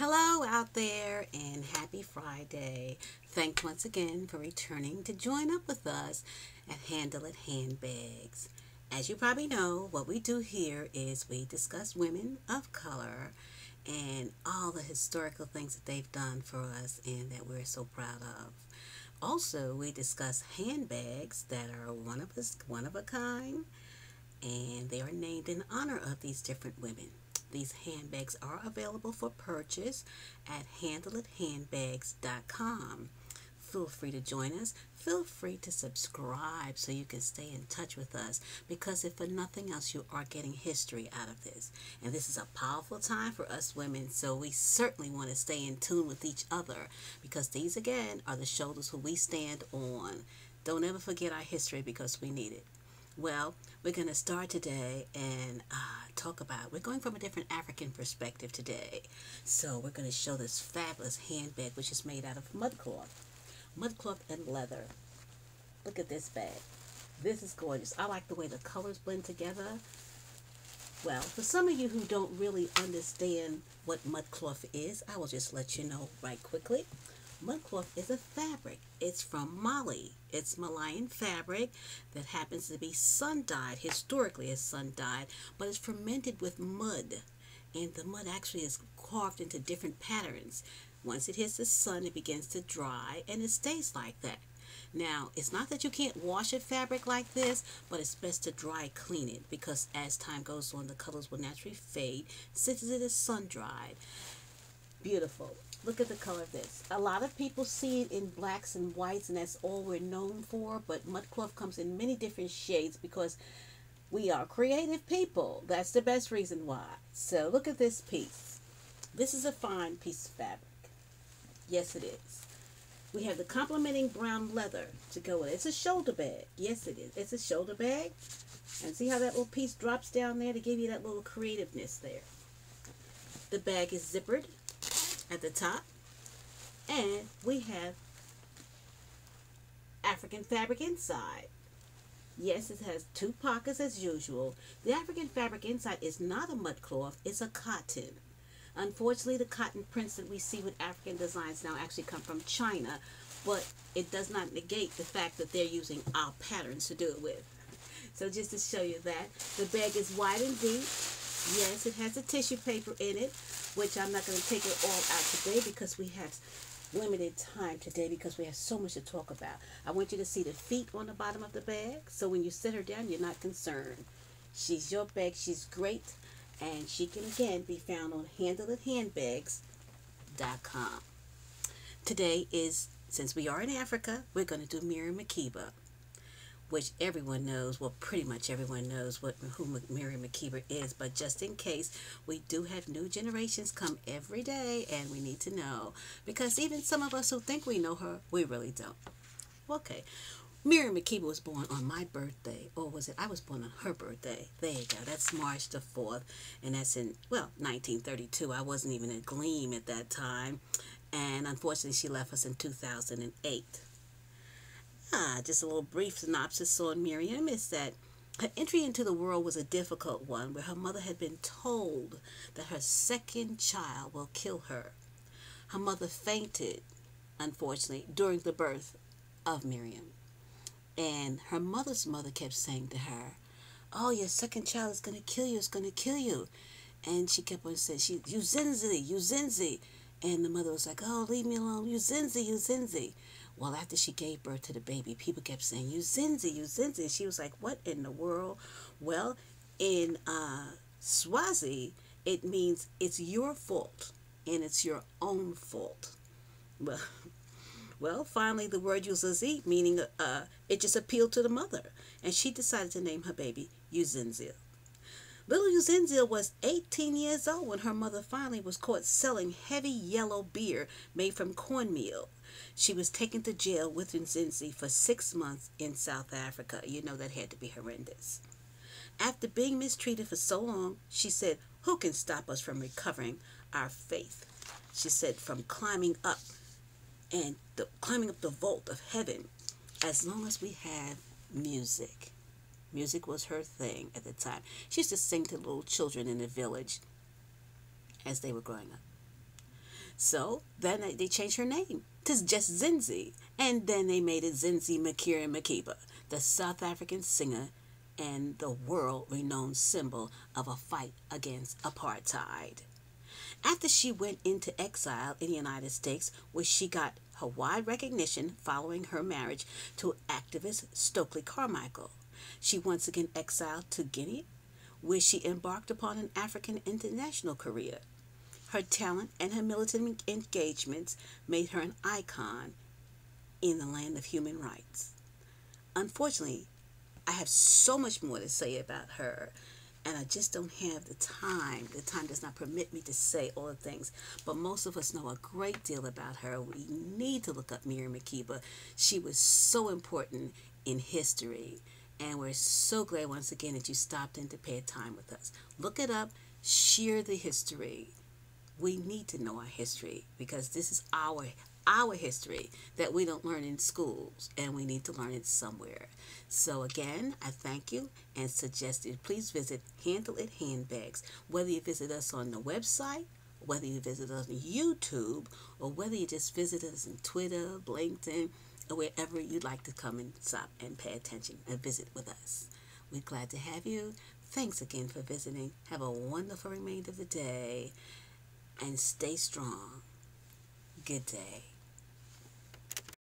Hello out there and happy Friday. Thanks once again for returning to join up with us at Handle It Handbags. As you probably know, what we do here is we discuss women of color and all the historical things that they've done for us and that we're so proud of. Also, we discuss handbags that are one of a kind, and they are named in honor of these different women. These handbags are available for purchase at handleithandbags.com. Feel free to join us. Feel free to subscribe so you can stay in touch with us, because if for nothing else, you are getting history out of this. And this is a powerful time for us women, so we certainly want to stay in tune with each other, because these again are the shoulders who we stand on. Don't ever forget our history, because we need it. Well, we're going to start today and we're going from a different African perspective today. So we're going to show this fabulous handbag, which is made out of mudcloth and leather. Look at this bag. This is gorgeous. I like the way the colors blend together. Well, for some of you who don't really understand what mudcloth is, I will just let you know right quickly. Mudcloth is a fabric. It's from Mali. It's Malayan fabric that happens to be sun-dyed. Historically, it's sun-dyed, but it's fermented with mud. And the mud actually is carved into different patterns. Once it hits the sun, it begins to dry, and it stays like that. Now, it's not that you can't wash a fabric like this, but it's best to dry clean it, because as time goes on, the colors will naturally fade since it is sun-dried. Beautiful. Look at the color of this. A lot of people see it in blacks and whites, and that's all we're known for, but mudcloth comes in many different shades because we are creative people. That's the best reason why. So look at this piece. This is a fine piece of fabric. Yes, it is. We have the complementing brown leather to go with it. It's a shoulder bag. Yes, it is. It's a shoulder bag. And see how that little piece drops down there to give you that little creativeness there. The bag is zippered at the top, and we have African fabric inside. Yes, it has two pockets as usual. The African fabric inside is not a mudcloth, it's a cotton. Unfortunately, the cotton prints that we see with African designs now actually come from China, but it does not negate the fact that they're using our patterns to do it with. So just to show you that, the bag is wide and deep. Yes, it has a tissue paper in it, which I'm not going to take it all out today because we have limited time today, because we have so much to talk about. I want you to see the feet on the bottom of the bag, so when you sit her down, you're not concerned. She's your bag. She's great, and she can again be found on handleithandbags.com. Today is, since we are in Africa, we're going to do Miriam Makeba, which everyone knows, well, pretty much everyone knows who Miriam Makeba is, but just in case, we do have new generations come every day, and we need to know, because even some of us who think we know her, we really don't. Okay, Miriam Makeba was born on my birthday, or was it? I was born on her birthday. There you go. That's March the 4th, and that's in, well, 1932. I wasn't even a gleam at that time, and unfortunately, she left us in 2008. Just a little brief synopsis on Miriam is that her entry into the world was a difficult one, where her mother had been told that her second child will kill her. Her mother fainted, unfortunately, during the birth of Miriam. And her mother's mother kept saying to her, "Oh, your second child is going to kill you, it's going to kill you." And she kept on saying, "You zinzi, you zinzi." And the mother was like, "Oh, leave me alone, you zinzi, you zinzi." Well, after she gave birth to the baby, people kept saying, "You zinzi, you zinzi." And she was like, "What in the world?" Well, in Swazi, it means it's your fault and it's your own fault. Well, finally, the word Uzazi, meaning it just appealed to the mother, and she decided to name her baby Uzenzil. Little Uzenzil was 18 years old when her mother finally was caught selling heavy yellow beer made from cornmeal. She was taken to jail with Nzinzi for 6 months in South Africa. You know that had to be horrendous. After being mistreated for so long, she said, "Who can stop us from recovering our faith?" She said, "From climbing up the vault of heaven, as long as we have music." Music was her thing at the time. She used to sing to little children in the village as they were growing up. So then they changed her name to just Zinzi. And then they made it Zinzi Makira Makeba, the South African singer and the world renowned symbol of a fight against apartheid. After she went into exile in the United States, where she got her wide recognition following her marriage to activist Stokely Carmichael, she once again exiled to Guinea, where she embarked upon an African international career. Her talent and her militant engagements made her an icon in the land of human rights. Unfortunately, I have so much more to say about her, and I just don't have the time. The time does not permit me to say all the things, but most of us know a great deal about her. We need to look up Miriam Makeba. She was so important in history, and we're so glad once again that you stopped in to pay time with us. Look it up, share the history. We need to know our history because this is our history that we don't learn in schools, and we need to learn it somewhere. So again, I thank you and suggest you please visit Handle It Handbags. Whether you visit us on the website, whether you visit us on YouTube, or whether you just visit us on Twitter, LinkedIn, or wherever you'd like to come and stop and pay attention and visit with us. We're glad to have you. Thanks again for visiting. Have a wonderful remainder of the day and stay strong. Good day.